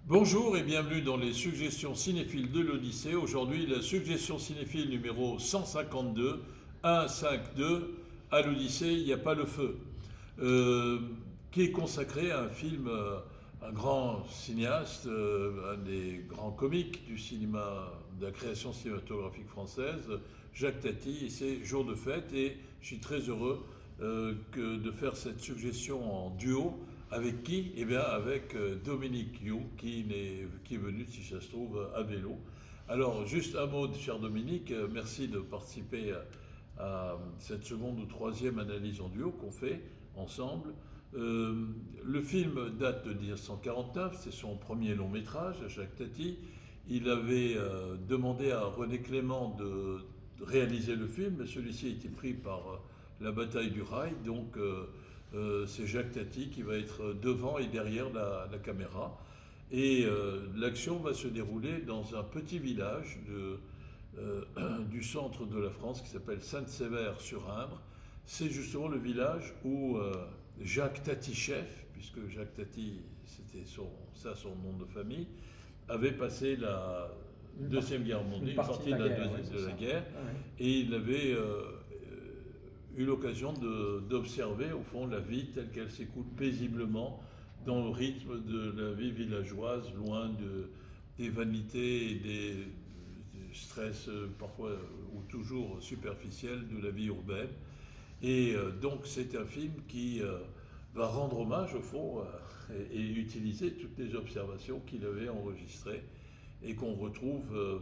Bonjour et bienvenue dans les suggestions cinéphiles de l'Odyssée. Aujourd'hui, la suggestion cinéphile numéro 152, 152, à l'Odyssée, il n'y a pas le feu, euh, qui est consacré à un film, un grand cinéaste, un des grands comiques du cinéma, de la création cinématographique française, Jacques Tati, et c'est Jour de fête, et je suis très heureux de faire cette suggestion en duo. Avec qui? Eh bien, avec Dominique You, qui est venu, si ça se trouve, à vélo. Alors, juste un mot, cher Dominique, merci de participer à cette seconde ou troisième analyse en duo qu'on fait ensemble. Le film date de 1949, c'est son premier long métrage, Jacques Tati. Il avait demandé à René Clément de réaliser le film, mais celui-ci a été pris par la bataille du rail, donc c'est Jacques Tati qui va être devant et derrière la caméra. Et l'action va se dérouler dans un petit village du centre de la France qui s'appelle Sainte-Sévère-sur-Indre. C'est justement le village où Jacques Tati chef, puisque Jacques Tati, c'était son nom de famille, avait passé la Deuxième Guerre mondiale, une partie de la guerre, et il avait eu l'occasion d'observer au fond la vie telle qu'elle s'écoule paisiblement dans le rythme de la vie villageoise, loin des vanités et des stress parfois ou toujours superficiels de la vie urbaine. Et donc c'est un film qui va rendre hommage au fond et utiliser toutes les observations qu'il avait enregistrées et qu'on retrouve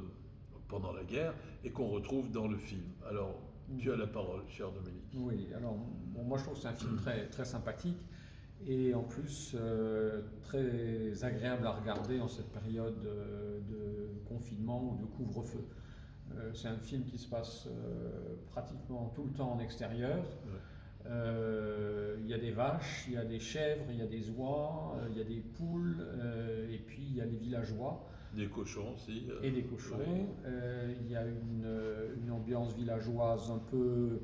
pendant la guerre et qu'on retrouve dans le film. Alors, tu as la parole, cher Dominique. Oui, alors bon, moi je trouve que c'est un film très sympathique et en plus très agréable à regarder en cette période de confinement ou de couvre-feu. C'est un film qui se passe pratiquement tout le temps en extérieur. Ouais. Il y a des vaches, il y a des chèvres, il y a des oies, il y a des poules et puis il y a les villageois. Des cochons aussi. Et des cochons. Ouais. Il y a une ambiance villageoise un peu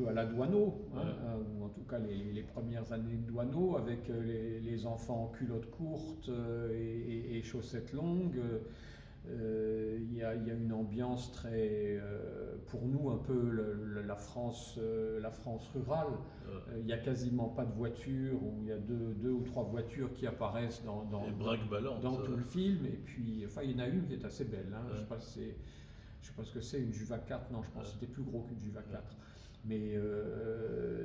à la Douaneau, hein, Ouais. ou en tout cas les premières années de Douaneau, avec les enfants en culottes courtes et chaussettes longues. Il y a une ambiance très, pour nous, un peu la France rurale. Ouais. Il n'y a quasiment pas de voitures, ou il y a deux ou trois voitures qui apparaissent dans tout le film. Et puis, enfin, il y en a une qui est assez belle. Hein. Ouais. Je sais pas ce que c'est, une Juva 4. Non, je pense que c'était plus gros qu'une Juva 4. Mais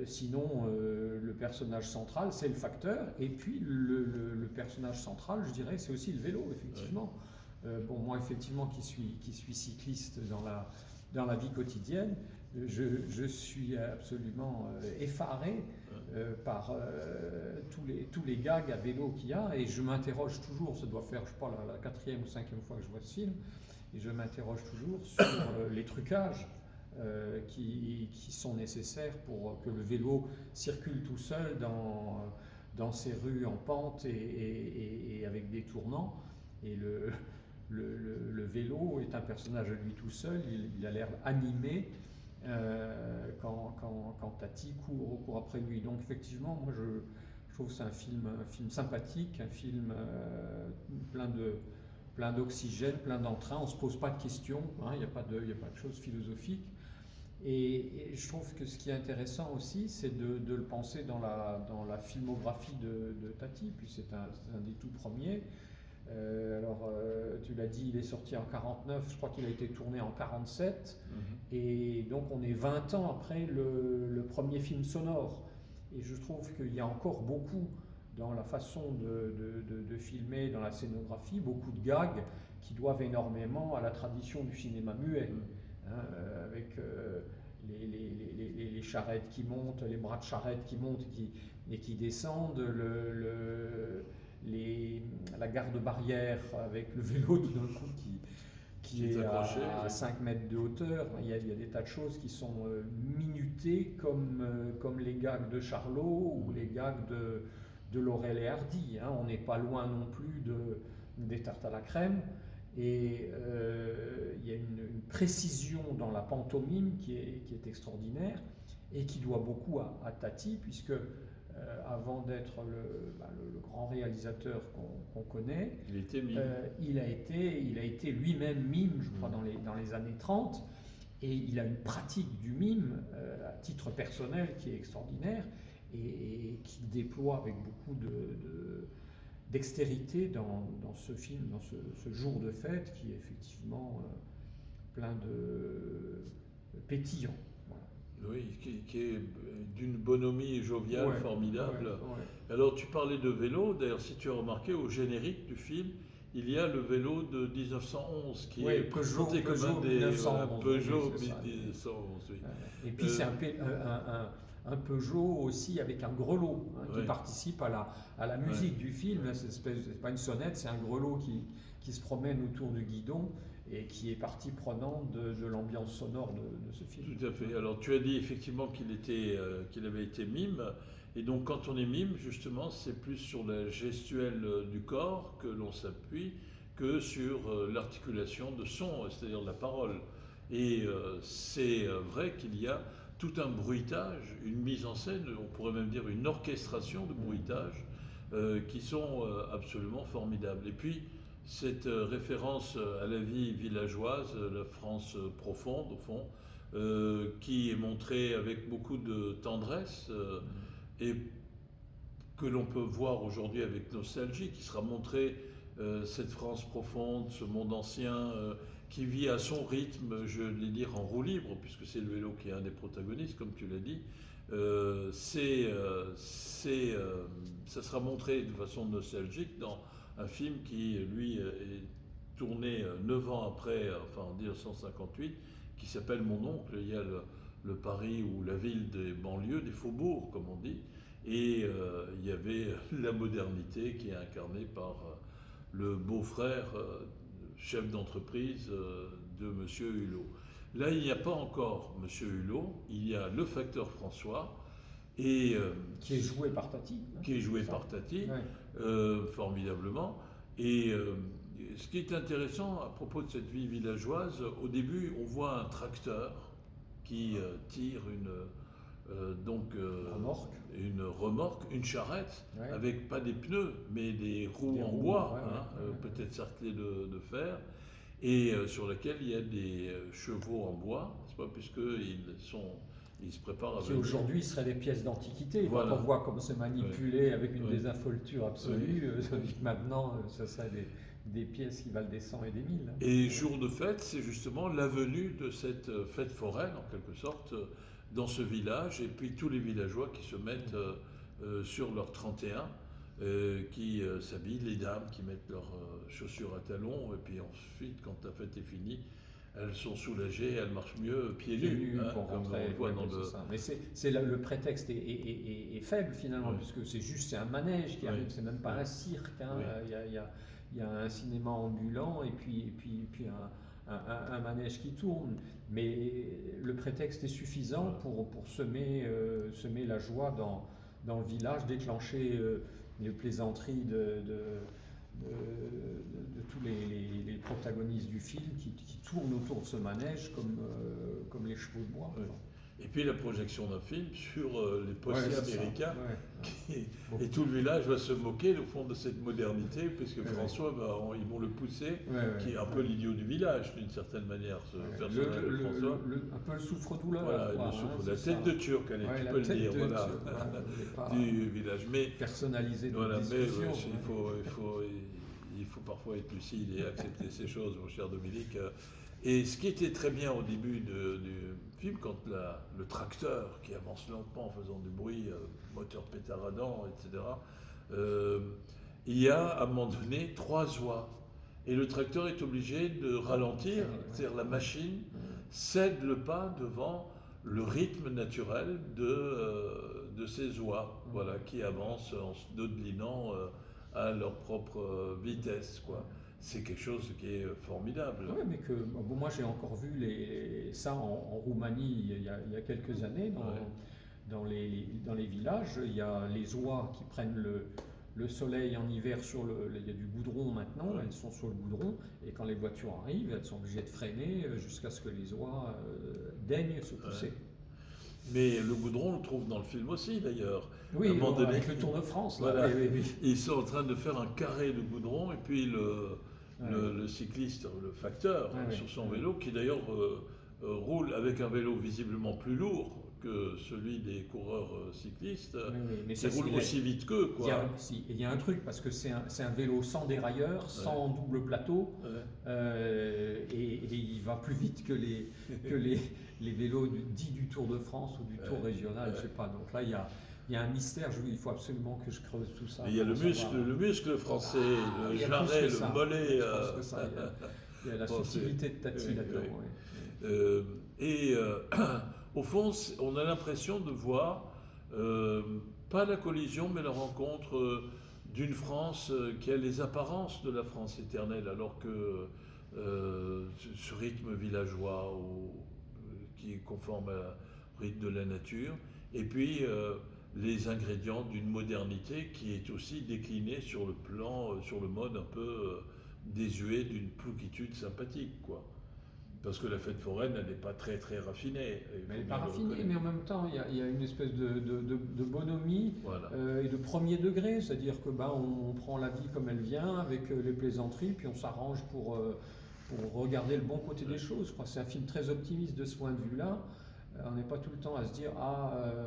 sinon, le personnage central, c'est le facteur. Et puis, le personnage central, je dirais, c'est aussi le vélo, effectivement. Bon, moi, effectivement, qui suis cycliste dans la vie quotidienne, je suis absolument effaré par tous les gags à vélo qu'il y a. Et je m'interroge toujours, ça doit faire, je sais pas, la quatrième ou cinquième fois que je vois ce film, et je m'interroge toujours sur les trucages qui sont nécessaires pour que le vélo circule tout seul dans ces rues en pente et avec des tournants. Et le vélo est un personnage à lui tout seul, il a l'air animé quand Tati court après lui. Donc effectivement, moi je trouve que c'est un film sympathique, un film plein d'oxygène, plein d'entrain, on ne se pose pas de questions, hein, il n'y a pas de choses philosophiques. Et je trouve que ce qui est intéressant aussi, c'est de le penser dans la filmographie de Tati, puis c'est un des tout premiers. Tu l'as dit, il est sorti en 49, je crois qu'il a été tourné en 47, et donc on est 20 ans après le premier film sonore. Et je trouve qu'il y a encore beaucoup dans la façon de filmer, dans la scénographie, beaucoup de gags qui doivent énormément à la tradition du cinéma muet, hein, avec les charrettes qui montent, les bras de charrette qui montent et qui descendent, la garde-barrière avec le vélo tout d'un coup qui est accroché, à 5 mètres de hauteur. Il y a des tas de choses qui sont minutées comme les gags de Charlot ou les gags de Laurel et Hardy. Hein. On n'est pas loin non plus des tartes à la crème. Et il y a une précision dans la pantomime qui est extraordinaire et qui doit beaucoup à Tati, puisque avant d'être le grand réalisateur qu'on connaît. Il était mime. Il a été lui-même mime, je crois, dans les années 30, et il a une pratique du mime à titre personnel qui est extraordinaire et qu'il déploie avec beaucoup dextérité dans ce film, dans ce jour de fête qui est effectivement plein de pétillant. Oui, qui est d'une bonhomie joviale, formidable. Ouais. Alors, tu parlais de vélo. D'ailleurs, si tu as remarqué, au générique du film, il y a le vélo de 1911 qui est présenté comme un des 1911, Peugeot oui, 1911. Oui. Et puis c'est un Peugeot aussi avec un grelot qui participe à la musique du film. C'est pas une sonnette, c'est un grelot qui se promène autour du guidon et qui est partie prenante de l'ambiance sonore de ce film. Tout à fait. Alors tu as dit effectivement qu'il avait été mime. Et donc quand on est mime, justement, c'est plus sur la gestuelle du corps que l'on s'appuie que sur l'articulation de son, c'est-à-dire la parole. Et c'est vrai qu'il y a tout un bruitage, une mise en scène, on pourrait même dire une orchestration de bruitage qui sont absolument formidables. Et puis cette référence à la vie villageoise, la France profonde au fond, qui est montrée avec beaucoup de tendresse et que l'on peut voir aujourd'hui avec nostalgie, qui sera montrée, cette France profonde, ce monde ancien qui vit à son rythme, je vais dire en roue libre, puisque c'est le vélo qui est un des protagonistes, comme tu l'as dit. Ça sera montré de façon nostalgique dans un film qui, lui, est tourné 9 ans après, enfin en 1958, qui s'appelle Mon oncle. Il y a le Paris ou la ville des banlieues, des faubourgs, comme on dit, et il y avait la modernité qui est incarnée par le beau-frère, chef d'entreprise de M. Hulot. Là, il n'y a pas encore M. Hulot, il y a le facteur François, et, qui est joué par Tati. Qui est joué par Tati, formidablement. Et ce qui est intéressant à propos de cette vie villageoise, au début, on voit un tracteur qui tire une remorque, une charrette, avec pas des pneus, mais des roues en bois, peut-être cerclées de fer, et sur laquelle il y a des chevaux en bois, puisqu'ils se préparent qui aujourd'hui seraient des pièces d'antiquité. Voilà. Quand on voit comment c'est manipulé avec une désinvolture absolue, maintenant, ça serait des pièces qui valent des 100 et des 1000. Et jour de fête, c'est justement la venue de cette fête foraine, en quelque sorte, dans ce village, et puis tous les villageois qui se mettent sur leur 31, qui s'habillent, les dames qui mettent leurs chaussures à talons, et puis ensuite, quand la fête est finie, elles sont soulagées, elles marchent mieux pieds nus, pour comme rentrer, on voit dans le... Mais le prétexte est faible finalement, puisque c'est un manège qui arrive, c'est même pas un cirque. Il y a un cinéma ambulant et puis un manège qui tourne. Mais le prétexte est suffisant pour semer la joie dans le village, déclencher les plaisanteries de tous les protagonistes du film qui tournent autour de ce manège comme les chevaux de bois. Et puis la projection d'un film sur les postiers américains, et tout le village va se moquer au fond de cette modernité, puisque François, ils vont le pousser, qui est un peu l'idiot du village d'une certaine manière, ce personnage de François. Un peu le souffre-douleur. Voilà, la tête de Turc, allez, tu peux le dire, du village. Mais, personnalisé de il faut parfois être lucide et accepter ces choses, mon cher Dominique. Et ce qui était très bien au début du film, quand le tracteur qui avance lentement en faisant du bruit, moteur pétaradant, etc., il y a à un moment donné 3 oies. Et le tracteur est obligé de ralentir, c'est-à-dire la machine cède le pas devant le rythme naturel de ces oies, qui avancent en se dodelinant à leur propre vitesse, C'est quelque chose qui est formidable. Oui, mais moi j'ai encore vu ça en Roumanie il y a quelques années, dans les villages. Il y a les oies qui prennent le soleil en hiver il y a du goudron maintenant, elles sont sur le goudron, et quand les voitures arrivent, elles sont obligées de freiner jusqu'à ce que les oies daignent se pousser. Mais le goudron, on le trouve dans le film aussi d'ailleurs. Oui, à un moment donné, avec le Tour de France. Là. voilà, Oui, oui, ils sont en train de faire un carré de goudron, et puis le cycliste, le facteur, oui. sur son vélo, qui d'ailleurs roule avec un vélo visiblement plus lourd que celui des coureurs cyclistes, Mais qui roule aussi vite qu'eux, il y, quoi. il y a un truc, parce que c'est un vélo sans dérailleur, sans double plateau, Ouais. et il va plus vite que les vélos dits du Tour de France ou du Tour régional, je sais pas. Donc là, il y a un mystère, il faut absolument que je creuse tout ça. Et il y a le muscle français, le il y a jarret, plus que ça. le mollet. Je pense que ça, il y a la Bon, subtilité de Tati oui, là-dedans. oui. Ouais. Et au fond, on a l'impression de voir, pas la collision, mais la rencontre d'une France qui a les apparences de la France éternelle, alors que ce rythme villageois qui est conforme au rythme de la nature, et puis les ingrédients d'une modernité qui est aussi déclinée sur le plan, sur le mode un peu désuet d'une plouquitude sympathique, quoi. Parce que la fête foraine, elle n'est pas très très raffinée. Elle n'est pas raffinée, mais en même temps, il y a une espèce de bonhomie Voilà. et de premier degré, c'est-à-dire que on prend la vie comme elle vient, avec les plaisanteries, puis on s'arrange pour regarder le bon côté des choses. C'est un film très optimiste de ce point de vue-là. On n'est pas tout le temps à se dire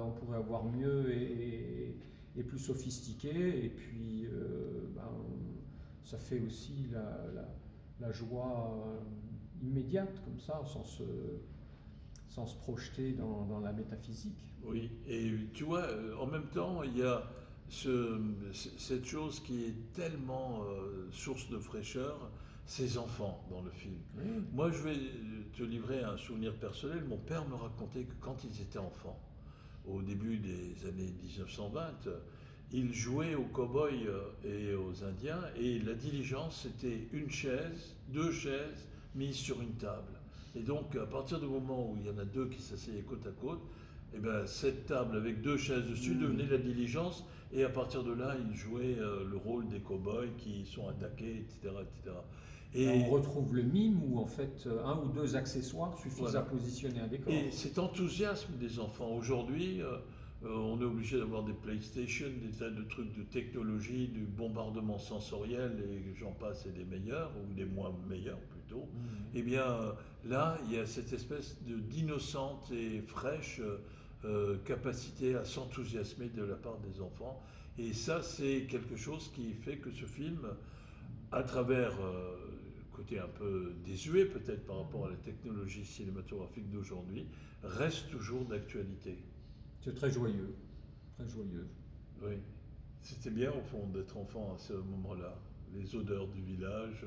on pourrait avoir mieux et plus sophistiqué, et puis ça fait aussi la joie immédiate comme ça, sans se projeter dans la métaphysique. Oui, et tu vois, en même temps, il y a cette chose qui est tellement source de fraîcheur, ces enfants dans le film. Oui. Moi, je vais te livrer un souvenir personnel. Mon père me racontait que quand ils étaient enfants, au début des années 1920, ils jouaient aux cow-boys et aux Indiens, et la diligence, c'était une chaise, deux chaises mises sur une table. Et donc, à partir du moment où il y en a deux qui s'asseyaient côte à côte, et ben, cette table avec deux chaises dessus devenait la diligence, et à partir de là, ils jouaient le rôle des cow-boys qui sont attaqués, etc., etc. Et on retrouve le mime où en fait un ou deux accessoires suffisent à positionner un décor. Et cet enthousiasme des enfants aujourd'hui, on est obligé d'avoir des PlayStation, des tas de trucs de technologie, du bombardement sensoriel, et j'en passe, et des meilleurs, ou des moins meilleurs plutôt. Et bien là, il y a cette espèce d'innocente et fraîche capacité à s'enthousiasmer de la part des enfants. Et ça, c'est quelque chose qui fait que ce film, à travers côté un peu désuet peut-être par rapport à la technologie cinématographique d'aujourd'hui, reste toujours d'actualité. C'est très joyeux, très joyeux. Oui, c'était bien au fond d'être enfant à ce moment-là. Les odeurs du village,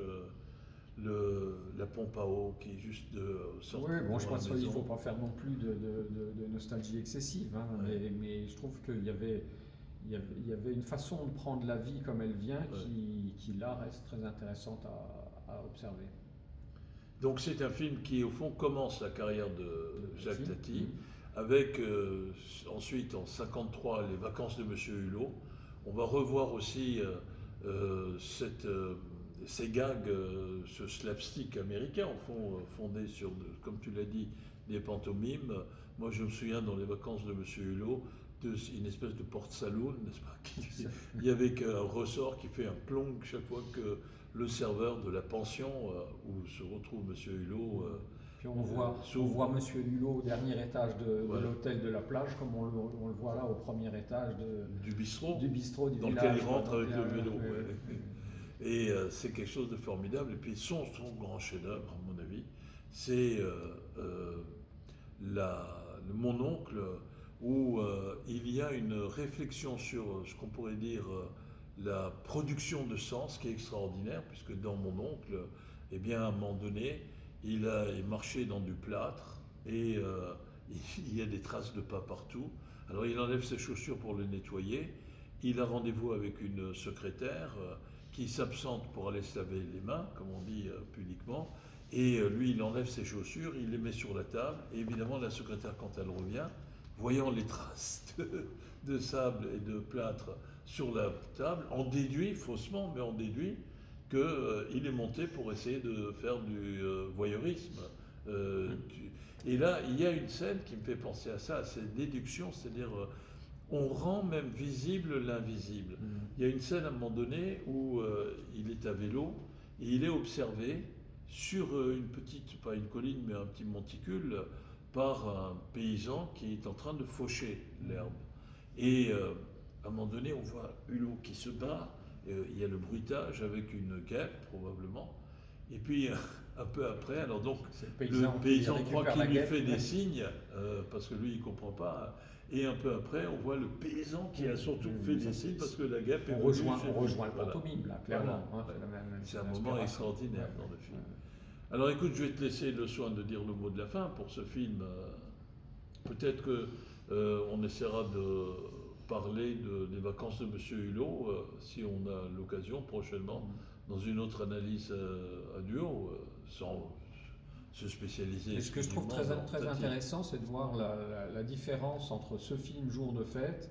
la pompe à eau qui est juste de sortir. Oui, bon, je pense qu'il ne faut pas faire non plus de nostalgie excessive, hein, mais je trouve qu'il y avait une façon de prendre la vie comme elle vient qui là reste très intéressante à observer. Donc c'est un film qui au fond commence la carrière de Jacques Tati, avec ensuite en 1953 Les Vacances de Monsieur Hulot. On va revoir aussi ces gags, ce slapstick américain au fond fondé sur, comme tu l'as dit, des pantomimes. Moi je me souviens dans Les Vacances de Monsieur Hulot, une espèce de porte-saloon, n'est-ce pas? Il y avait un ressort qui fait un plomb chaque fois que le serveur de la pension où se retrouve Monsieur Hulot. Puis on voit Monsieur Hulot au dernier étage de l'hôtel de la plage, comme on le voit là au premier étage du bistrot du dans village, lequel il rentre avec le vélo. Et c'est quelque chose de formidable. Et puis son grand chef-d'œuvre, à mon avis, c'est Mon oncle, où il y a une réflexion sur ce qu'on pourrait dire la production de sens qui est extraordinaire, puisque dans Mon oncle, eh bien, à un moment donné, il marchait dans du plâtre et il y a des traces de pas partout. Alors il enlève ses chaussures pour les nettoyer, il a rendez-vous avec une secrétaire qui s'absente pour aller se laver les mains, comme on dit pudiquement, et lui il enlève ses chaussures, il les met sur la table, et évidemment la secrétaire quand elle revient, voyant les traces de sable et de plâtre sur la table, on déduit, faussement, mais on déduit qu'il est monté pour essayer de faire du voyeurisme. Et là, il y a une scène qui me fait penser à ça, à cette déduction, c'est-à-dire on rend même visible l'invisible. Il y a une scène à un moment donné où il est à vélo et il est observé sur une petite, pas une colline, mais un petit monticule, par un paysan qui est en train de faucher l'herbe. Et à un moment donné, on voit Hulot qui se bat, il y a le bruitage avec une guêpe probablement, et puis un peu après, alors donc le paysan croit qu'il lui fait des signes, parce que lui il ne comprend pas, et un peu après on voit le paysan qui a surtout fait des signes parce que la guêpe est on rejoint le pantomime là, clairement. Voilà. C'est un moment extraordinaire dans le film. Alors écoute, je vais te laisser le soin de dire le mot de la fin pour ce film. Peut-être que on essaiera de parler des vacances de Monsieur Hulot, si on a l'occasion prochainement, dans une autre analyse à duo, sans se spécialiser. Et ce que je trouve très intéressant, c'est de voir la différence entre ce film Jour de fête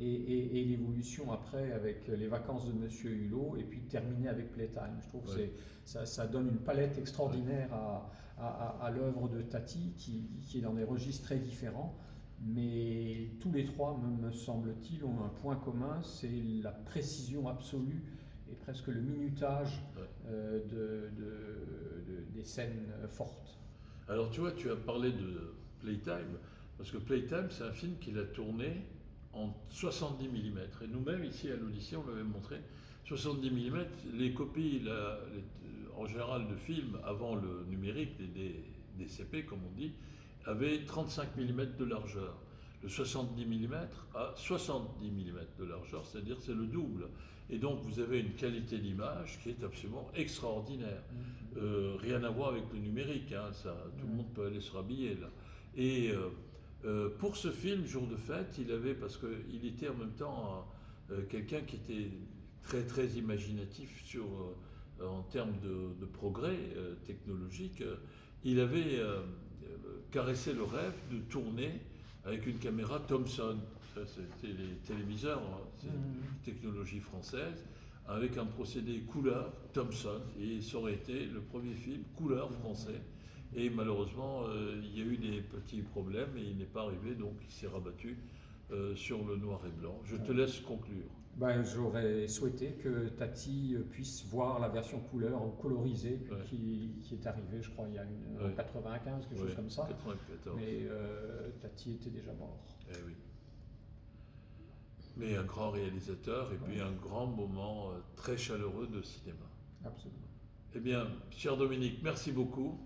et l'évolution après avec les vacances de Monsieur Hulot, et puis terminer avec Playtime. Je trouve que ça donne une palette extraordinaire à l'œuvre de Tati, qui est dans des registres très différents. Mais tous les trois, me semble-t-il, ont un point commun, c'est la précision absolue et presque le minutage des scènes fortes. Alors tu vois, tu as parlé de Playtime, parce que Playtime, c'est un film qu'il a tourné en 70 mm. Et nous-mêmes, ici à l'Odyssée, on l'avait montré. 70 mm, les copies, en général, de films avant le numérique, des CP, comme on dit, avaient 35 mm de largeur. Le 70 mm a 70 mm de largeur, c'est-à-dire c'est le double. Et donc vous avez une qualité d'image qui est absolument extraordinaire. Rien à voir avec le numérique, hein, tout le monde peut aller se rhabiller là. Et pour ce film, Jour de fête, il avait, parce qu'il était en même temps quelqu'un qui était très très imaginatif en termes de progrès technologique, il avait caressé le rêve de tourner avec une caméra Thomson. C'était les téléviseurs, c'est une technologie française, avec un procédé couleur Thomson, et ça aurait été le premier film couleur français. Et malheureusement, il y a eu des petits problèmes et il n'est pas arrivé, donc il s'est rabattu sur le noir et blanc. Je te laisse conclure. J'aurais souhaité que Tati puisse voir la version couleur ou colorisée qui est arrivée, je crois, il y a en 95, quelque chose comme ça. 94. Mais Tati était déjà mort. Eh oui. Mais un grand réalisateur et puis un grand moment très chaleureux de cinéma. Absolument. Eh bien, cher Dominique, merci beaucoup.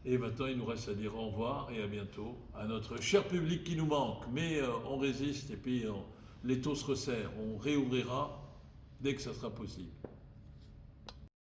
Et maintenant, il nous reste à dire au revoir et à bientôt à notre cher public qui nous manque. Mais on résiste et puis l'étau se resserre. On réouvrira dès que ça sera possible.